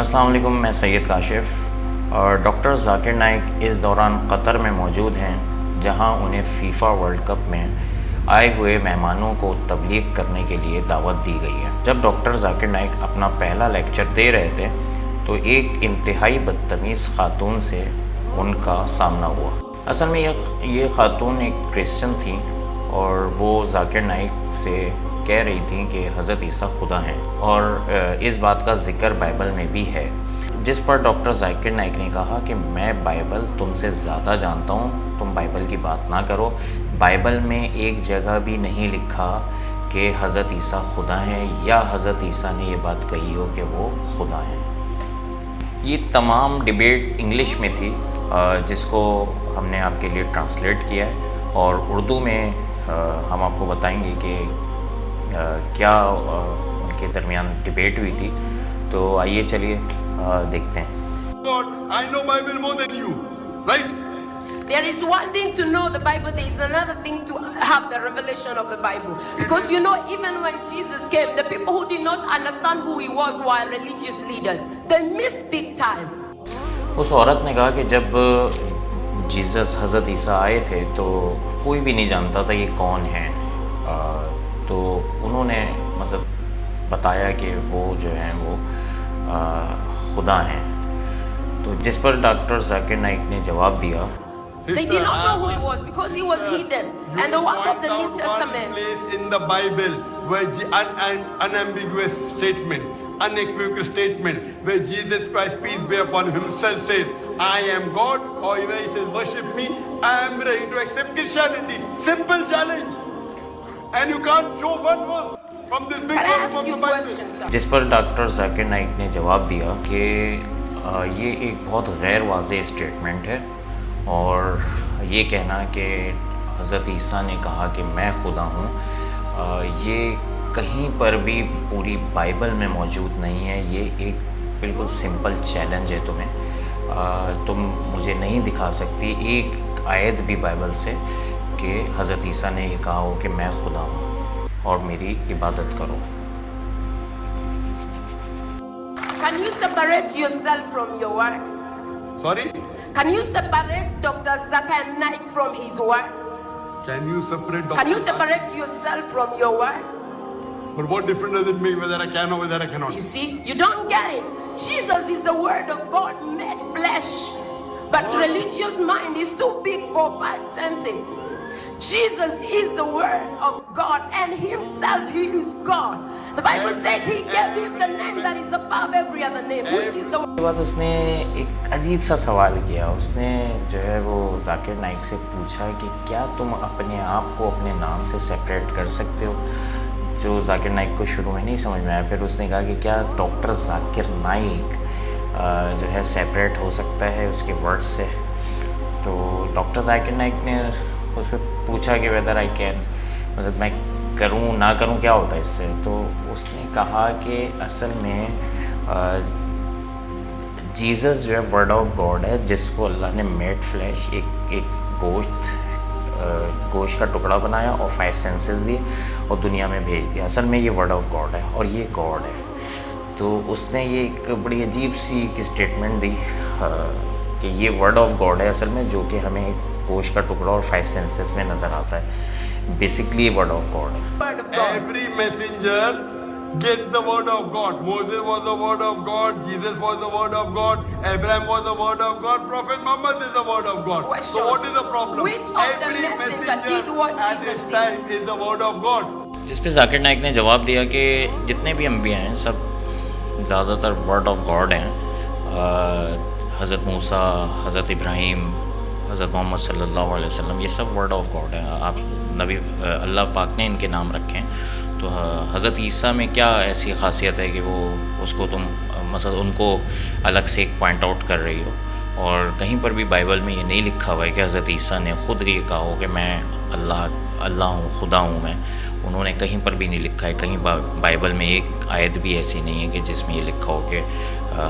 अस्सलाम वालेकुम, मैं सैयद काशिफ़ और डॉक्टर ज़ाकिर नाइक इस दौरान कतर में मौजूद हैं, जहां उन्हें फ़ीफ़ा वर्ल्ड कप में आए हुए मेहमानों को तबलीग करने के लिए दावत दी गई है। जब डॉक्टर ज़ाकिर नाइक अपना पहला लेक्चर दे रहे थे तो एक इंतहाई बदतमीज़ ख़ातून से उनका सामना हुआ। असल में ये ख़ातून एक क्रिश्चियन थी और वो ज़ाकिर नाइक से कह रही थी कि हज़रत ईसा खुदा हैं और इस बात का ज़िक्र बाइबल में भी है, जिस पर डॉक्टर ज़ाकिर नाइक ने कहा कि मैं बाइबल तुमसे ज़्यादा जानता हूँ, तुम बाइबल की बात ना करो। बाइबल में एक जगह भी नहीं लिखा कि हज़रत ईसा खुदा हैं या हज़रत ईसा ने ये बात कही हो कि वो खुदा हैं। ये तमाम डिबेट इंग्लिश में थी, जिसको हमने आपके लिए ट्रांसलेट किया है और उर्दू में हम आपको बताएंगे कि क्या उनके दरमियान डिबेट हुई थी। तो आइए चलिए देखते हैं। God, I know Bible more than you, right? There is one thing to know the Bible, there is another thing to have the revelation of the Bible. Because you know, even when Jesus came, the people who did not understand who he was were religious leaders. They missed big time. उस औरत ने कहा कि जब Jesus हज़रत ईसा आए थे तो कोई भी नहीं जानता था ये कौन है। तो उन्होंने मतलब बताया कि वो जो हैं वो खुदा हैं। तो जिस पर डॉक्टर ज़ाकिर नाइक ने जवाब दिया, They did not know who he was because he was hidden. And the work of the New Testament. Place in the Bible where an unambiguous statement, unequivocal statement, where Jesus Christ, peace be upon him, himself says, I am God, or where he says, worship me, I am ready to accept Christianity. Simple challenge. And you can't show one verse from this big Can I one ask from you the a Bible. question, sir? जिस पर doctor Zakir Naik ने जवाब दिया कि ये एक बहुत गैर वाज़ेह स्टेटमेंट है और ये कहना कि हज़रत ईसा ने कहा कि मैं खुदा हूँ, ये कहीं पर भी पूरी बाइबल में मौजूद नहीं है। ये एक बिल्कुल सिंपल चैलेंज है तुम्हें। तुम मुझे नहीं दिखा सकती एक आयत भी बाइबल से कि हज़रत ईसा ने ये कहा हो कि मैं खुदा हूँ और मेरी इबादत करो। Can you separate yourself from your work? Sorry? Can you separate Dr. Zakir Naik from his work? Can you separate Can you separate yourself from your work? But what difference does it make whether I can or whether I cannot? You see, you don't get it. Jesus is the word of God made flesh. But religious mind is too big for five senses. Jesus is the word of God and himself he is God. The Bible says he gave him the name that is above every other name, which is the उसके बाद उसने एक अजीब सा सवाल किया। उसने जो है वो ज़ाकिर नाइक से पूछा कि क्या तुम अपने आप को अपने नाम से सेपरेट कर सकते हो, जो ज़ाकिर नाइक को शुरू में नहीं समझ में आया। फिर उसने कहा कि क्या डॉक्टर ज़ाकिर नाइक जो है सेपरेट हो सकता है उसके वर्ड से। तो डॉक्टर ज़ाकिर नाइक ने उस पर पूछा कि वेदर आई कैन, मतलब मैं करूं ना करूं क्या होता है इससे। तो उसने कहा कि असल में जीसस जो है वर्ड ऑफ गॉड है, जिसको अल्लाह ने मेड फ्लैश एक गोश्त का टुकड़ा बनाया और 5 सेंसेस दिए और दुनिया में भेज दिया। असल में ये वर्ड ऑफ गॉड है और ये गॉड है। तो उसने ये एक बड़ी अजीब सी स्टेटमेंट दी कि ये वर्ड ऑफ गॉड है असल में, जो कि हमें एक गोश्त का टुकड़ा और 5 सेंसेस में नज़र आता है। बेसिकली ये वर्ड ऑफ गॉड है। word of God. Every messenger gets the word of God. Moses was the word of God. Jesus was the word of God. Abraham was the word of God. Prophet Muhammad is the word of God. Question. So what is the problem? Which of the Every messenger did what at Jesus this did? time is the word of God. जिस पे ज़ाकिर नाइक ने जवाब दिया कि जितने भी अम्बिया हैं सब ज़्यादातर वर्ड ऑफ गॉड हैं। हज़रत मूसा, हज़रत इब्राहीम, हज़रत मोहम्मद सल्लल्लाहु अलैहि वसल्लम, ये सब वर्ड ऑफ गॉड है। आप नबी अल्लाह पाक ने इनके नाम रखे हैं। तो हज़रत ईसा में क्या ऐसी ख़ासियत है कि वो उसको तुम मतलब उनको अलग से एक पॉइंट आउट कर रही हो। और कहीं पर भी बाइबल में ये नहीं लिखा हुआ है कि हज़रत ईसा ने ख़ुद ये कहा हो कि मैं अल्लाह हूँ, खुदा हूँ मैं। उन्होंने कहीं पर भी नहीं लिखा है। कहीं बाइबल में एक आयत भी ऐसी नहीं है कि जिसमें ये लिखा हो कि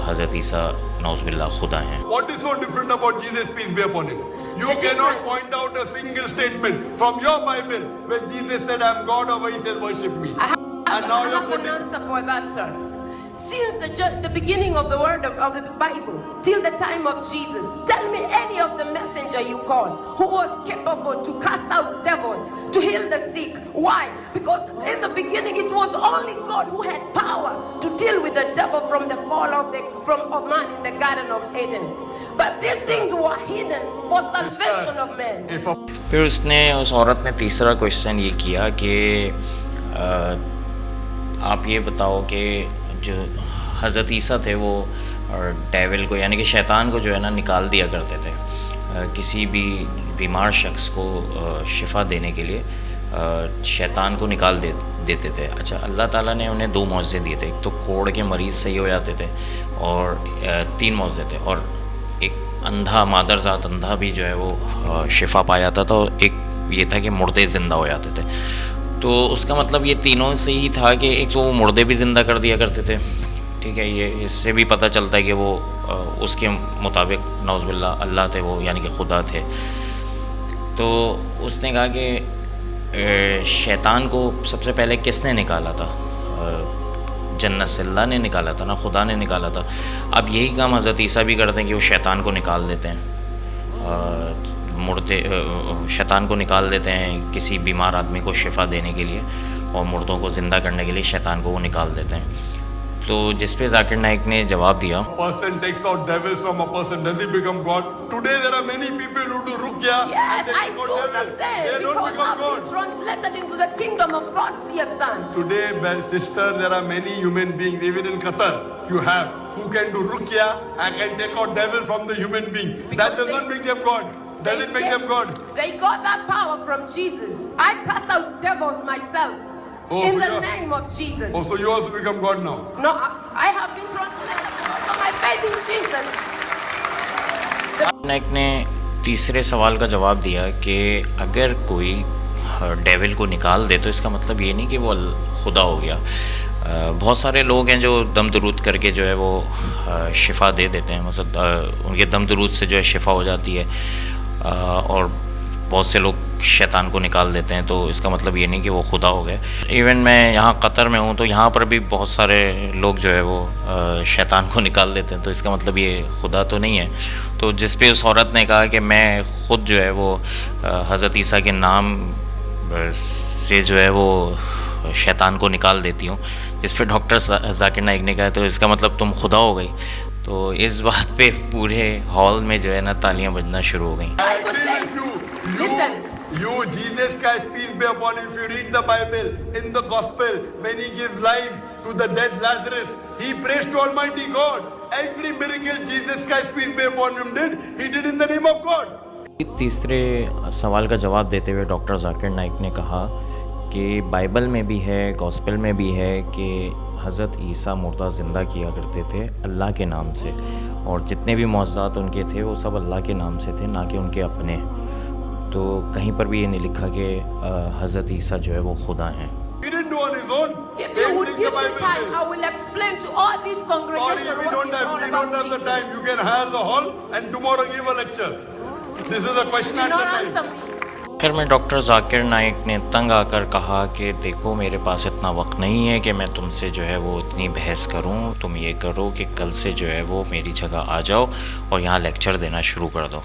हज़रत ईसा नौज़ुबिल्लाह खुदा हैं। What is so different about Jesus, peace be upon him? You The cannot difference. point out a single statement from your Bible where Jesus said, I am God, or where he says, worship me. I have And now I you're have an putting... answer for that, sir. since the beginning of the word of the Bible till the time of Jesus, tell me any of the messenger you call who was capable to cast out devils, to heal the sick. Why? Because in the beginning it was only God who had power to deal with the devil from the fall of man in the Garden of Eden. But these things were hidden for salvation of men. If a फिर उसने उस औरत ने तीसरा question ये किया कि आप ये बताओ कि जो हज़रत ईसा थे वो और डेविल को यानी कि शैतान को जो है ना निकाल दिया करते थे किसी भी बीमार शख्स को शिफा देने के लिए शैतान को निकाल देते थे। अच्छा, अल्लाह ताला ने उन्हें 2 मौज़े दिए थे। एक तो कोढ़ के मरीज़ सही हो जाते थे और 3 मौज़े थे, और एक अंधा मादरजात अंधा भी जो है वो शिफा पा जाता था, और एक ये था कि मुर्दे ज़िंदा हो जाते थे। तो उसका मतलब ये तीनों से ही था कि एक तो वो मुर्दे भी ज़िंदा कर दिया करते थे, ठीक है। ये इससे भी पता चलता है कि वो उसके मुताबिक नौज़ुबिल्लाह अल्लाह थे वो, यानी कि खुदा थे। तो उसने कहा कि शैतान को सबसे पहले किसने निकाला था? जन्नत से अल्लाह ने निकाला था ना, खुदा ने निकाला था। अब यही काम हज़रत ईसा भी करते हैं कि वो शैतान को निकाल देते हैं, मुर्दे शैतान को निकाल देते हैं किसी बीमार आदमी को शिफा देने के लिए, और मुर्दों को ज़िंदा करने के लिए शैतान को वो निकाल देते हैं। तो जिस पे जाकिर नाइक ने जवाब दिया, person takes out devils from a person, does he become God? Today there are many people who do ruqya Yes, and they I take do out the devils. same, They don't because become I've been God. translated into the kingdom of God's dear son. Today, well, sister, there are many human beings, even in Qatar, you have, who can do ruqya and can take out devil from the human being. That does not make them God. Does it make them God? They got that power from Jesus. I cast out devils myself in the name of Jesus. Oh, so you also become God now. No, I have been translated because of my faith in Jesus. Naik ने तीसरे सवाल का जवाब दिया कि अगर कोई devil को निकाल दे तो इसका मतलब ये नहीं कि वो खुदा हो गया। बहुत सारे लोग हैं जो दम दरूद करके जो है वो शिफा दे देते हैं, मतलब उनके दम दरूद से जो है शिफा हो जाती है, और बहुत से लोग शैतान को निकाल देते हैं। तो इसका मतलब ये नहीं कि वो खुदा हो गए। इवन मैं यहाँ कतर में हूँ तो यहाँ पर भी बहुत सारे लोग जो है वो शैतान को निकाल देते हैं, तो इसका मतलब ये खुदा तो नहीं है। तो जिस पे उस औरत ने कहा कि मैं ख़ुद जो है वो हज़रत ईसा के नाम से जो है वो शैतान को निकाल देती हूँ, जिस पे डॉक्टर जाकिर नाइक ने कहा तो इसका मतलब तुम खुदा हो गई। तो इस बात पे पूरे हॉल में जो है ना तालियां बजना शुरू हो गई। Listen. You, Jesus Christ, peace be upon you. If you read the Bible, in the Gospel, when He gives life to the dead Lazarus, He prays to Almighty God. Every miracle Jesus Christ, peace be upon Him, He did in the name of God. तीसरे सवाल का जवाब देते हुए doctor Zakir Naik ने कहा कि Bible में भी है, गॉस्पेल में भी है कि हज़रत ईसा मुर्दा ज़िंदा किया करते थे अल्लाह के नाम से, और जितने भी मौज़ात उनके थे वो सब अल्लाह के नाम से थे, ना कि उनके अपने। तो कहीं पर भी ये नहीं लिखा कि हज़रत ईसा जो है वो खुदा हैं। He didn't do on his own. If you would give me time, I will explain to all these Sorry, congregations we what don't is have, all we don't about have the Jesus. time. You can hire the hall and tomorrow give a lecture. This is a question You answer don't time. answer me. फिर मैं doctor Zakir Naik ने तंग आकर कहा कि देखो मेरे पास इतना वक्त नहीं है कि मैं तुमसे जो है वो इतनी बहस करूं। तुम ये करो कि कल से जो है वो मेरी जगह आ जाओ और यहाँ लेक्चर देना शुरू कर दो।